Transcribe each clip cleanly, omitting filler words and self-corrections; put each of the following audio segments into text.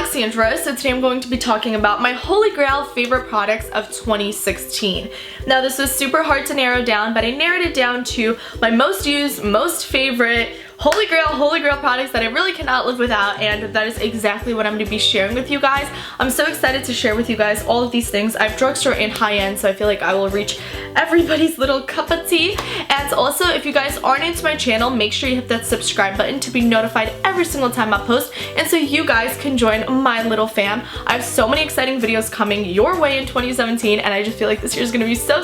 Alexandra. So today I'm going to be talking about my holy grail favorite products of 2016. Now this was super hard to narrow down, but I narrowed it down to my most used, most favorite holy grail products that I really cannot live without, and that is exactly what I'm going to be sharing with you guys. I'm so excited to share with you guys all of these things. I have drugstore and high-end, so I feel like I will reach everybody's little cup of tea. And also, if you guys are new to my channel, make sure you hit that subscribe button to be notified every single time I post, and so you guys can join my little fam. I have so many exciting videos coming your way in 2017, and I just feel like this year is going to be so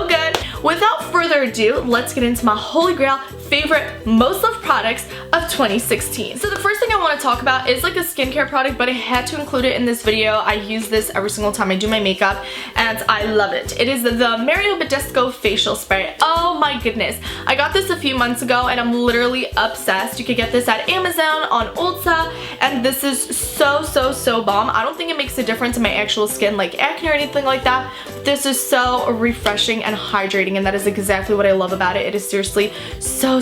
good. Without further ado, let's get into my holy grail favorite most loved products of 2016. So the first thing I want to talk about is like a skincare product, but I had to include it in this video. I use this every single time I do my makeup and I love it. It is the Badescu facial spray. Oh my goodness. I got this a few months ago and I'm literally obsessed. You could get this at Amazon, on Ulta, and this is so bomb. I don't think it makes a difference in my actual skin like acne or anything like that. This is so refreshing and hydrating, and that is exactly what I love about it. It is seriously so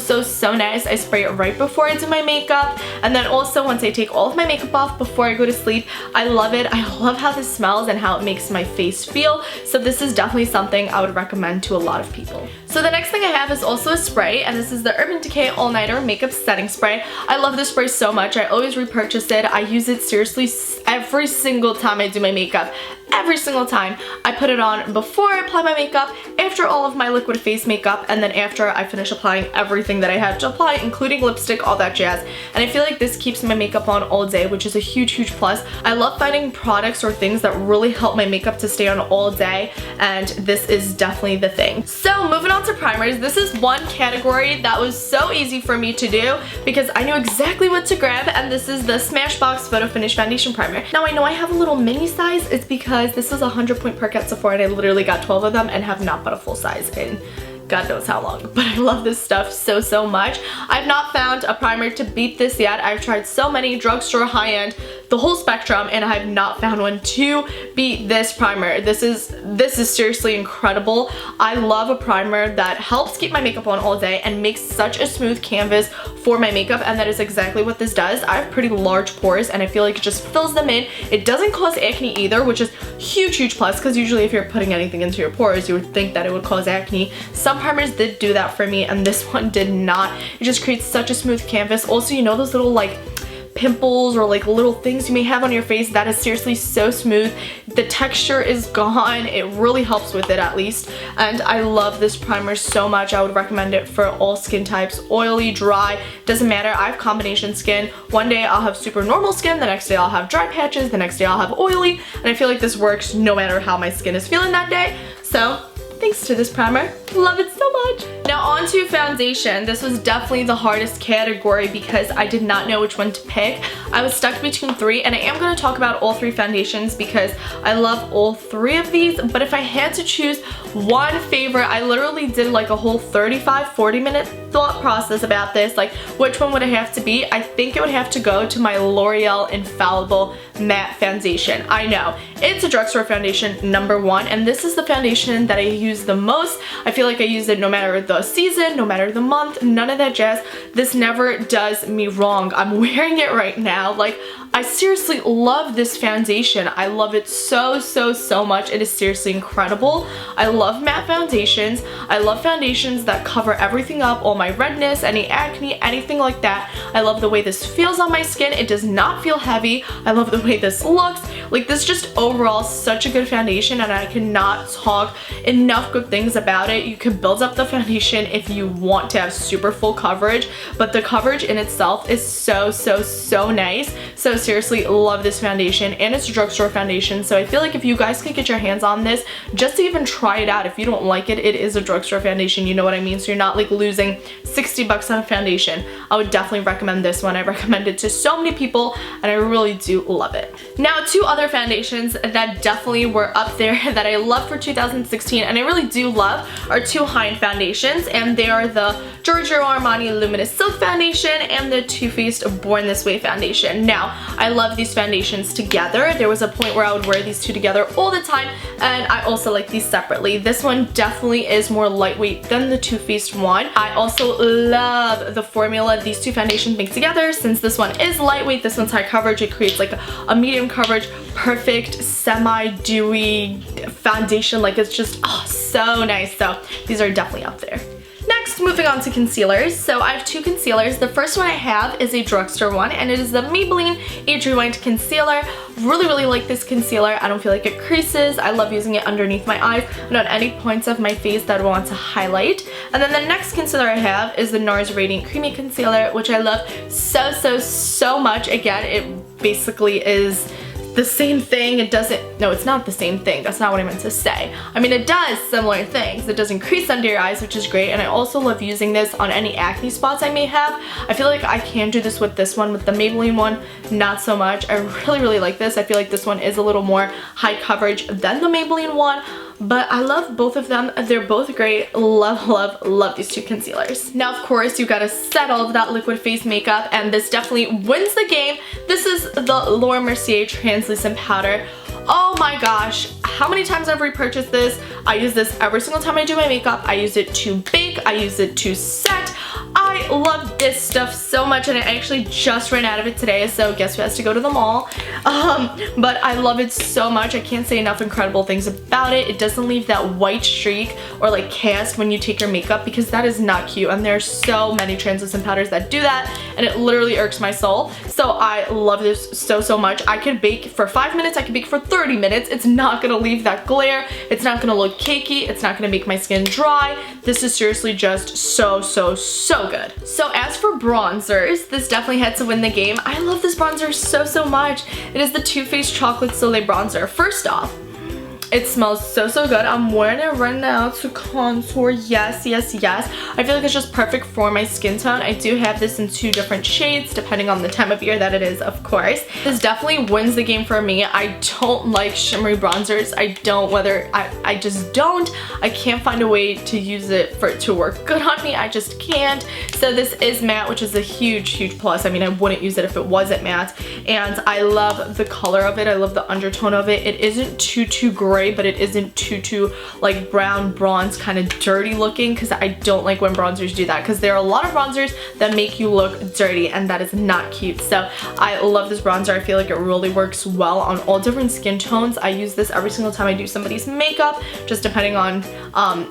nice. I spray it right before I do my makeup, and then also once I take all of my makeup off before I go to sleep. I love it. I love how this smells and how it makes my face feel, so this is definitely something I would recommend to a lot of people. So the next thing I have is also a spray, and this is the Urban Decay All Nighter Makeup Setting Spray. I love this spray so much. I always repurchase it. I use it seriously every single time I do my makeup. Every single time. I put it on before I apply my makeup, after all of my liquid face makeup, and then after I finish applying everything that I have to apply, including lipstick, all that jazz. And I feel like this keeps my makeup on all day, which is a huge plus. I love finding products or things that really help my makeup to stay on all day, and this is definitely the thing. So moving on to primers, this is one category that was so easy for me to do because I knew exactly what to grab, and this is the Smashbox Photo-finish Foundation Primer. Now I know I have a little mini size. It's because this was a 100-point perk at Sephora and I literally got 12 of them and have not bought a full size in God knows how long, but I love this stuff so much. I've not found a primer to beat this yet. I've tried so many, drugstore, high-end, the whole spectrum, and I have not found one to beat this primer. This is seriously incredible. I love a primer that helps keep my makeup on all day and makes such a smooth canvas for my makeup, and that is exactly what this does. I have pretty large pores and I feel like it just fills them in. It doesn't cause acne either, which is huge plus, because usually if you're putting anything into your pores, you would think that it would cause acne. Some primers did do that for me and this one did not. It just creates such a smooth canvas. Also, you know those little like pimples or like little things you may have on your face, that is seriously so smooth. The texture is gone. It really helps with it, at least, and I love this primer so much. I would recommend it for all skin types, oily, dry, doesn't matter. I have combination skin. One day I'll have super normal skin, the next day I'll have dry patches, the next day I'll have oily, and I feel like this works no matter how my skin is feeling that day. So thanks to this primer. Love it so much. Now on to foundation. This was definitely the hardest category because I did not know which one to pick. I was stuck between three, and I am going to talk about all three foundations because I love all three of these, but if I had to choose one favorite, I literally did like a whole 35-40 minute thought process about this, like which one would it have to be. I think it would have to go to my L'Oreal Infallible Matte Foundation. I know, it's a drugstore foundation, #1, and this is the foundation that I use the most. I feel like I use it no matter the season, no matter the month, none of that jazz. This never does me wrong. I'm wearing it right now. Like, I seriously love this foundation. I love it so much. It is seriously incredible. I love matte foundations. I love foundations that cover everything up, all my redness, any acne, anything like that. I love the way this feels on my skin. It does not feel heavy. I love the way this looks. Like, this just overall such a good foundation, and I cannot talk enough good things about it. You can build up the foundation if you want to have super full coverage, but the coverage in itself is so nice. So seriously love this foundation, and it's a drugstore foundation, so I feel like if you guys could get your hands on this just to even try it out, if you don't like it, it is a drugstore foundation, you know what I mean, so you're not like losing 60 bucks on a foundation. I would definitely recommend this one. I recommend it to so many people and I really do love it. Now, two other foundations that definitely were up there that I love for 2016 and I really do love are two high-end foundations. foundations, and they are the Gergio Armani Luminous Silk Foundation and the Too Faced Born This Way Foundation. Now, I love these foundations together. There was a point where I would wear these two together all the time, and I also like these separately. This one definitely is more lightweight than the Too Faced one. I also love the formula these two foundations make together. Since this one is lightweight, this one's high coverage, it creates like a medium coverage, perfect semi-dewy foundation. Like, it's just so nice. So these are definitely up there. Next, moving on to concealers. So I have two concealers. The first one I have is a drugstore one, and it is the Maybelline Age Rewind Concealer. Really like this concealer. I don't feel like it creases. I love using it underneath my eyes and on any points of my face that I want to highlight. And then the next concealer I have is the Nars Radiant Creamy Concealer, which I love so much. Again, it basically is the same thing. It doesn't, no, it's not the same thing. That's not what I meant to say. I mean, it does similar things. It doesn't crease under your eyes, which is great. And I also love using this on any acne spots I may have. I feel like I can do this with this one. With the Maybelline one, not so much. I really like this. I feel like this one is a little more high coverage than the Maybelline one. But I love both of them. They're both great. Love these two concealers. Now, of course, you gotta set all of that liquid face makeup, and this definitely wins the game. This is the Mecier Translucent Powder. Oh my gosh, how many times I've repurchased this. I use this every single time I do my makeup. I use it to bake, I use it to set. I love this stuff so much, and I actually just ran out of it today, so guess who has to go to the mall? But I love it so much. I can't say enough incredible things about it. It doesn't leave that white streak or like cast when you take your makeup, because that is not cute, and there's so many translucent powders that do that, and it literally irks my soul. So I love this so much. I could bake for 5 minutes, I could bake for 30 minutes. It's not gonna leave that glare. It's not gonna look cakey. It's not gonna make my skin dry. This is seriously just so good. So as for bronzers, this definitely had to win the game. I love this bronzer so much. It is the Too Faced Chocolate Soleil Bronzer. First off, it smells so good. I'm wearing it right now to contour. Yes. I feel like it's just perfect for my skin tone. I do have this in 2 different shades, depending on the time of year that it is, of course. This definitely wins the game for me. I don't like shimmery bronzers. I just don't. I can't find a way to use it for it to work good on me. I just can't. So this is matte, which is a huge plus. I mean, I wouldn't use it if it wasn't matte. And I love the color of it. I love the undertone of it. It isn't too gray, but it isn't too like brown bronze, kind of dirty looking, because I don't like when bronzers do that, because there are a lot of bronzers that make you look dirty, and that is not cute. So I love this bronzer. I feel like it really works well on all different skin tones. I use this every single time I do somebody's makeup, just depending on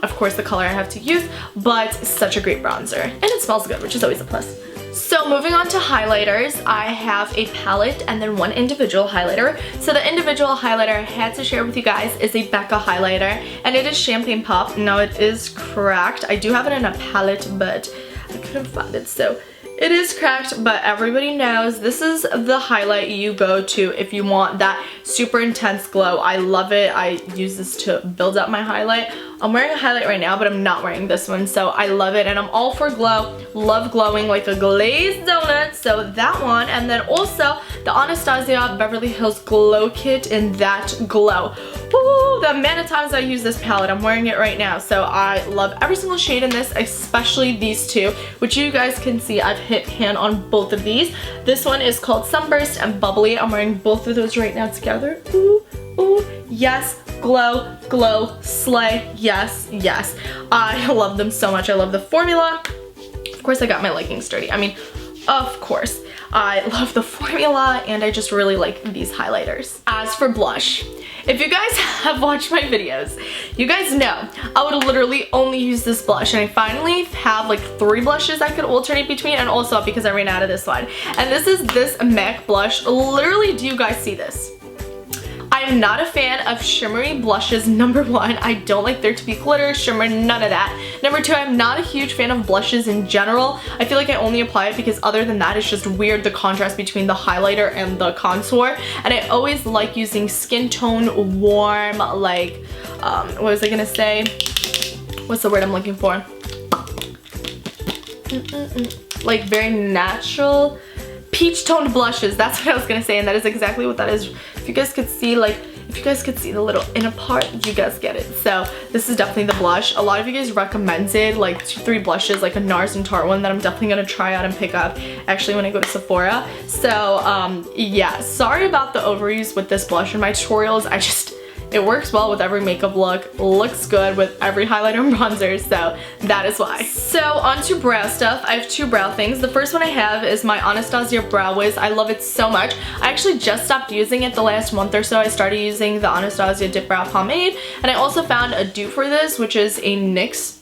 of course the color I have to use, but such a great bronzer, and it smells good, which is always a plus. So moving on to highlighters, I have a palette and then one individual highlighter. So the individual highlighter I had to share with you guys is a Becca highlighter, and it is Champagne Pop. Now, it is cracked. I do have it in a palette, but I couldn't find it, so it is cracked, but everybody knows this is the highlight you go to if you want that super intense glow. I love it. I use this to build up my highlight. I'm wearing a highlight right now, but I'm not wearing this one, so I love it, and I'm all for glow. Love glowing like a glazed donut, so that one. And then also the Anastasia Beverly Hills Glow Kit in that glow. Woo, the amount of times I use this palette. I'm wearing it right now, so I love every single shade in this, especially these two, which you guys can see I've hit pan on both of these. This one is called Sunburst and Bubbly. I'm wearing both of those right now together. Ooh, yes. Glow, slay, yes. I love them so much. I love the formula. Of course, I got my leggings dirty. I mean, of course. I love the formula, and I just really like these highlighters. As for blush, if you guys have watched my videos, you guys know I would literally only use this blush, and I finally have like 3 blushes I could alternate between, and also because I ran out of this one. And this is this MAC blush. Literally, do you guys see this? I am not a fan of shimmery blushes, number 1. I don't like there to be glitter, shimmer, none of that. Number 2, I'm not a huge fan of blushes in general. I feel like I only apply it because other than that, it's just weird, the contrast between the highlighter and the contour. And I always like using skin tone warm, like, what was I gonna say? What's the word I'm looking for? Like very natural peach toned blushes. That's what I was gonna say, and that is exactly what that is. If you guys could see, like, if you guys could see the little inner part, you guys get it. So this is definitely the blush. A lot of you guys recommended like 2-3 blushes, like a Nars and Tarte one that I'm definitely gonna try out and pick up actually when I go to Sephora. So yeah, sorry about the overuse with this blush in my tutorials. It works well with every makeup look, looks good with every highlighter and bronzer, so that is why. So on to brow stuff. I have 2 brow things. The first one I have is my Anastasia Brow Wiz. I love it so much. I actually just stopped using it the last month or so. I started using the Anastasia Dip Brow Pomade, and I also found a dupe for this, which is a NYX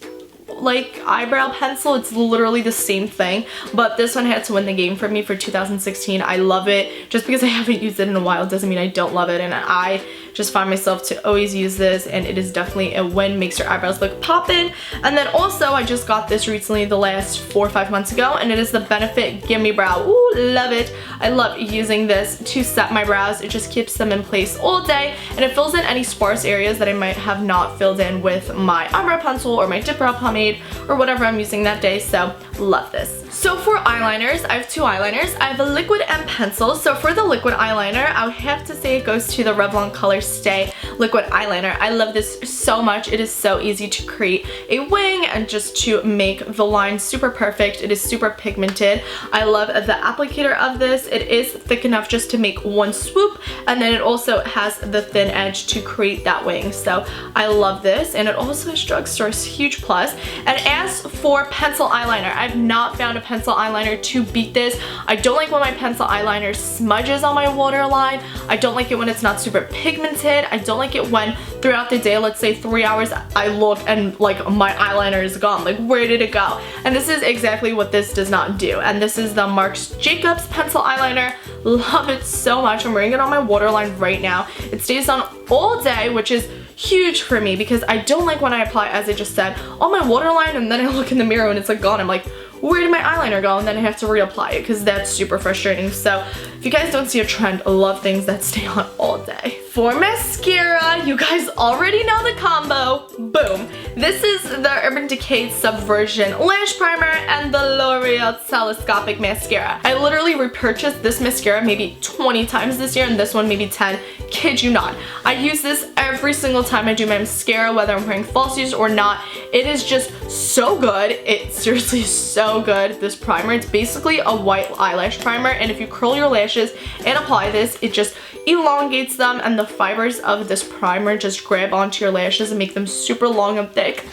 like eyebrow pencil. It's literally the same thing, but this one had to win the game for me for 2016. I love it. Just because I haven't used it in a while doesn't mean I don't love it, and I just find myself to always use this, and it is definitely a win. Makes your eyebrows look poppin'. And then also I just got this recently, the last 4 or 5 months ago, and it is the Benefit Gimme Brow. Ooh, love it. I love using this to set my brows. It just keeps them in place all day, and it fills in any sparse areas that I might have not filled in with my eyebrow pencil or my dip brow pomade or whatever I'm using that day. So love this. So for eyeliners, I have 2 eyeliners. I have a liquid and pencil. So for the liquid eyeliner, I would have to say it goes to the Revlon Color Stay liquid eyeliner. I love this so much. It is so easy to create a wing and just to make the line super perfect. It is super pigmented. I love the applicator of this. It is thick enough just to make one swoop, and then it also has the thin edge to create that wing. So I love this, and it also is drugstore, huge plus. And as for pencil eyeliner, I've not found a pencil eyeliner to beat this. I don't like when my pencil eyeliner smudges on my waterline. I don't like it when it's not super pigmented. I don't like it when throughout the day, let's say 3 hours, I look and like my eyeliner is gone. Like, where did it go? And this is exactly what this does not do. And this is the Marc Jacobs pencil eyeliner. Love it so much. I'm wearing it on my waterline right now. It stays on all day, which is huge for me because I don't like when I apply, as I just said, on my waterline and then I look in the mirror and it's like gone. I'm like, where did my eyeliner go? And then I have to reapply it because that's super frustrating. So if you guys don't see a trend, I love things that stay on all day. For mascara, you guys already know the combo. Boom. This is the Urban Decay Subversion Lash Primer and the Loreal Telescopic Mascara. I literally repurchased this mascara maybe 20 times this year, and this one maybe 10. Kid you not. I use this every single time I do my mascara, whether I'm wearing falsies or not. It is just so good. It seriously is so good, this primer. It's basically a white eyelash primer, and if you curl your lashes and apply this, it just elongates them, and the fibers of this primer just grab onto your lashes and make them super long and thick.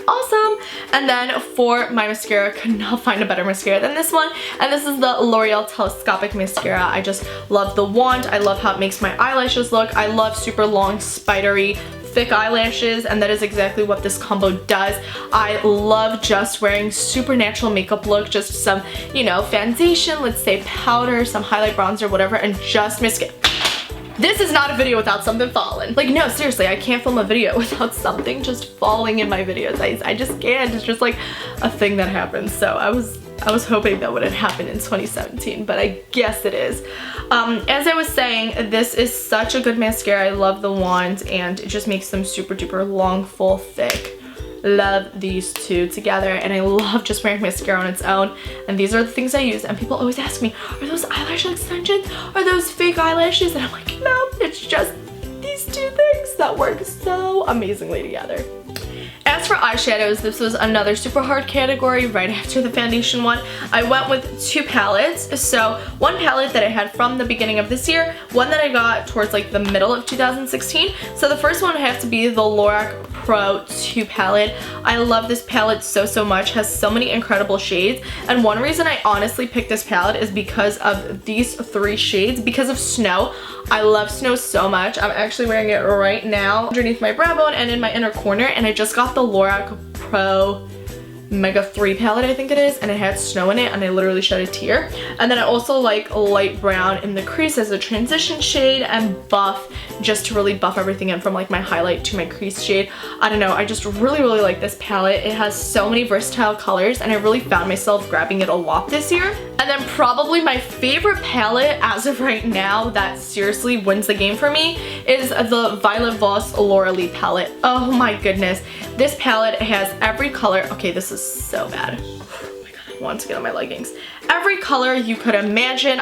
Awesome. And then for my mascara, could not find a better mascara than this one, and this is the L'Oreal Telescopic Mascara. I just love the wand. I love how it makes my eyelashes look. I love super long, spidery, thick eyelashes, and that is exactly what this combo does. I love just wearing super natural makeup look, just some, you know, foundation, let's say powder, some highlight, bronzer, whatever, and just mascara. This is not a video without something falling. Like, no, seriously, I can't film a video without something just falling in my videos. I just can't. It's just like a thing that happens. So I was hoping that wouldn't happen in 2017, but I guess it is. As I was saying, this is such a good mascara. I love the wand, and it just makes them super duper long, full, thick. Love these two together, and I love just wearing mascara on its own, and these are the things I use. And people always ask me, are those eyelash extensions? Are those fake eyelashes? And I'm like, no, it's just these 2 things that work so amazingly together. As for eyeshadows, this was another super hard category right after the foundation one. I went with 2 palettes. So one palette that I had from the beginning of this year, one that I got towards like the middle of 2016. So the first one would have to be the Lorac Pro 2 palette. I love this palette so much. Has so many incredible shades, and one reason I honestly picked this palette is because of these 3 shades, because of Snow. I love Snow so much. I'm actually wearing it right now underneath my brow bone and in my inner corner, and I just got the Lorac Pro Mega 3 palette, I think it is, and it had Snow in it, and I literally shed a tear. And then I also like light brown in the crease as a transition shade, and buff just to really buff everything in from like my highlight to my crease shade. I don't know, I just really like this palette. It has so many versatile colors, and I really found myself grabbing it a lot this year. And then probably my favorite palette as of right now that seriously wins the game for me is the Violet Voss Loreal palette. Oh my goodness. This palette has every color. Okay, this is so bad. Oh my god, I want to get on my leggings. Every color you could imagine.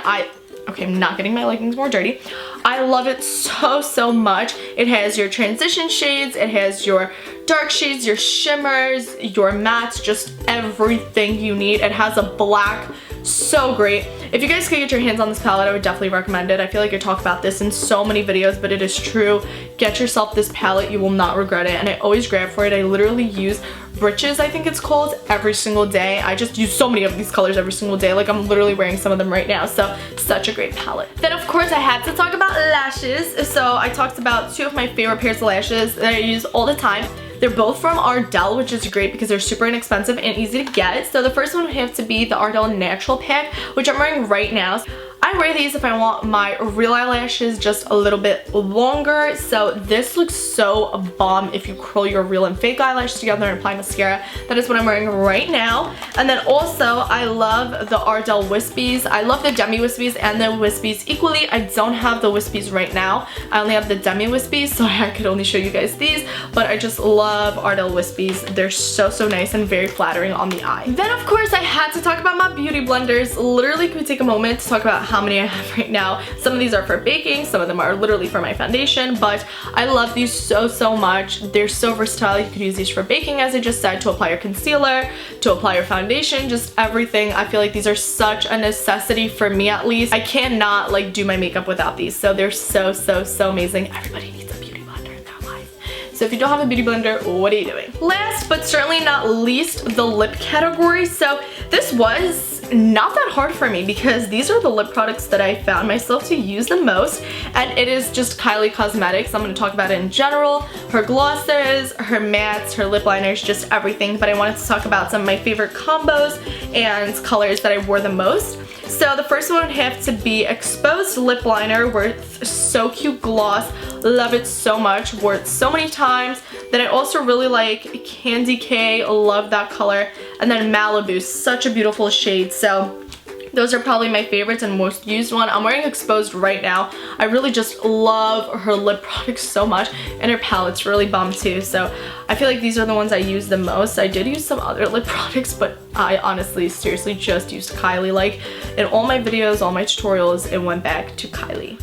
Okay, I'm not getting my leggings more dirty. I love it so much. It has your transition shades, it has your dark shades, your shimmers, your mattes, just everything you need. It has a black, so great. If you guys could get your hands on this palette, I would definitely recommend it. I feel like I talk about this in so many videos, but it is true. Get yourself this palette, you will not regret it, and I always grab for it. I literally use Riches, I think it's called, every single day. I just use so many of these colors every single day. Like, I'm literally wearing some of them right now, so such a great palette. Then of course I had to talk about lashes. So I talked about two of my favorite pairs of lashes that I use all the time. They're both from Ardell, which is great because they're super inexpensive and easy to get. So the first one would have to be the Ardell Natural Pack, which I'm wearing right now. I wear these if I want my real eyelashes just a little bit longer. So this looks so bomb if you curl your real and fake eyelashes together and apply mascara. That is what I'm wearing right now. And then also I love the Ardell Wispies. I love the Demi Wispies and the Wispies equally. I don't have the Wispies right now. I only have the Demi Wispies, so I could only show you guys these. But I just love Ardell Wispies. They're so nice and very flattering on the eye. Then of course I had to talk about my beauty blenders. Literally, can we take a moment to talk about how many I have right now. Some of these are for baking, some of them are literally for my foundation, but I love these so much. They're so versatile. You could use these for baking, as I just said, to apply your concealer, to apply your foundation, just everything. I feel like these are such a necessity for me, at least. I cannot like do my makeup without these, so they're so amazing. Everybody needs a beauty blender in their life. So if you don't have a beauty blender, what are you doing? Last but certainly not least, the lip category. So this was not that hard for me because these are the lip products that I found myself to use the most, and it is just Kylie Cosmetics. I'm going to talk about it in general, her glosses, her mattes, her lip liners, just everything, but I wanted to talk about some of my favorite combos and colors that I wore the most. So the first one would have to be Exposed Lip Liner with So Cute Gloss. Love it so much, wore it so many times. Then I also really like Candy K, love that color. And then Malibu, such a beautiful shade. So those are probably my favorites and most used one. I'm wearing Exposed right now. I really just love her lip products so much, and her palette's really bomb too. So I feel like these are the ones I use the most. I did use some other lip products, but I honestly, seriously just used Kylie. Like, in all my videos, all my tutorials, it went back to Kylie.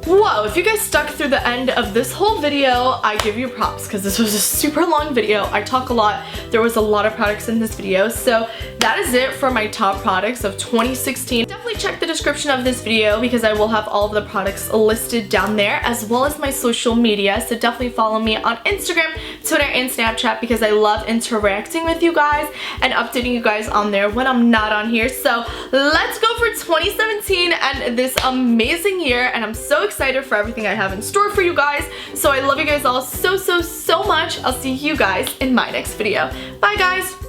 Whoa, if you guys stuck through the end of this whole video, I give you props because this was a super long video. I talk a lot. There was a lot of products in this video. So that is it for my top products of 2016. Definitely check the description of this video because I will have all of the products listed down there, as well as my social media. So definitely follow me on Instagram, Twitter, and Snapchat because I love interacting with you guys and updating you guys on there when I'm not on here. So let's go for 2017 and this amazing year, and I'm so excited for everything I have in store for you guys. So I love you guys all so much. I'll see you guys in my next video. Bye guys!